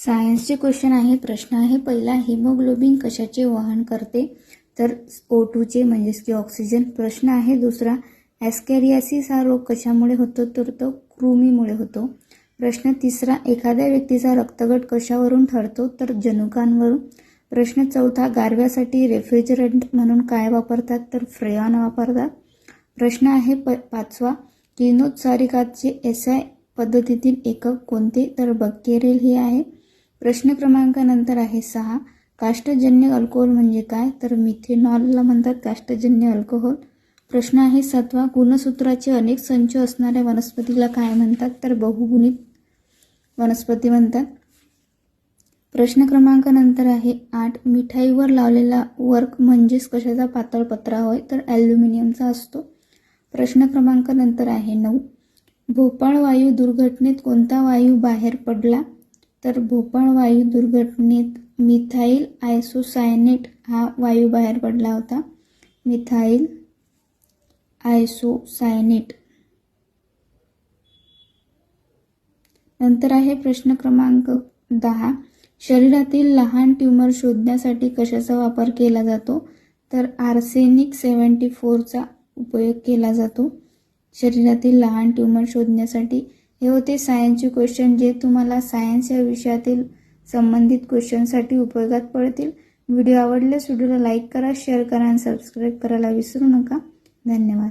सायन्सचे question आहे. प्रश्न आहे पहिला, हिमोग्लोबिन कशाचे वहन करते? तर O2चे म्हणजेच की ऑक्सिजन. प्रश्न आहे दुसरा, ॲस्कॅरियासिस हा रोग कशामुळे होतो? तर तो कृमीमुळे होतो. प्रश्न तिसरा, एखाद्या व्यक्तीचा रक्तगट कशावरून ठरतो? तर जनुकांवरून. प्रश्न चौथा, गारव्यासाठी रेफ्रिजरंट म्हणून काय वापरतात? तर फ्रेऑन वापरतात. प्रश्न आहे पाचवा, किरणोत्सारिकाचे SI पद्धतीतील एकक कोणते? तर बक्केरेल हे आहे. प्रश्न क्रमांक नंतर आहे 6, काष्ठजन्य अल्कोहोल म्हणजे काय? तर मिथेनॉलला म्हणतात काष्ठजन्य अल्कोहोल. प्रश्न आहे 7वा, गुणसूत्राचे अनेक संच असणाऱ्या वनस्पतीला काय म्हणतात? तर बहुगुणित वनस्पती म्हणतात. प्रश्न क्रमांक नंतर आहे 8, मिठाईवर लावलेला वर्क म्हणजेच कशाचा पातळ पत्रा होय? तर ॲल्युमिनियमचा असतो. प्रश्न क्रमांक नंतर आहे 9, भोपाळ वायू दुर्घटनेत कोणता वायू बाहेर पडला? तर भोपाळ वायू दुर्घटनेत मिथाइल आयसोसायनेट हा वायू बाहेर पडला होता. Methyl isocyanate. नंतर आहे प्रश्न क्रमांक 10, शरीरातील लहान ट्यूमर शोधण्यासाठी कशाचा वापर केला जातो? तर आर्सेनिक 74चा उपयोग केला जातो शरीरातील लहान ट्यूमर शोधण्यासाठी. हे होते सायन्सचे क्वेश्चन जे तुम्हाला सायन्स या विषयातील संबंधित क्वेश्चनसाठी उपयोगात पडतील. व्हिडिओ आवडल्यास व्हिडिओला लाईक करा, शेअर करा आणि सबस्क्राईब करायला विसरू नका. धन्यवाद.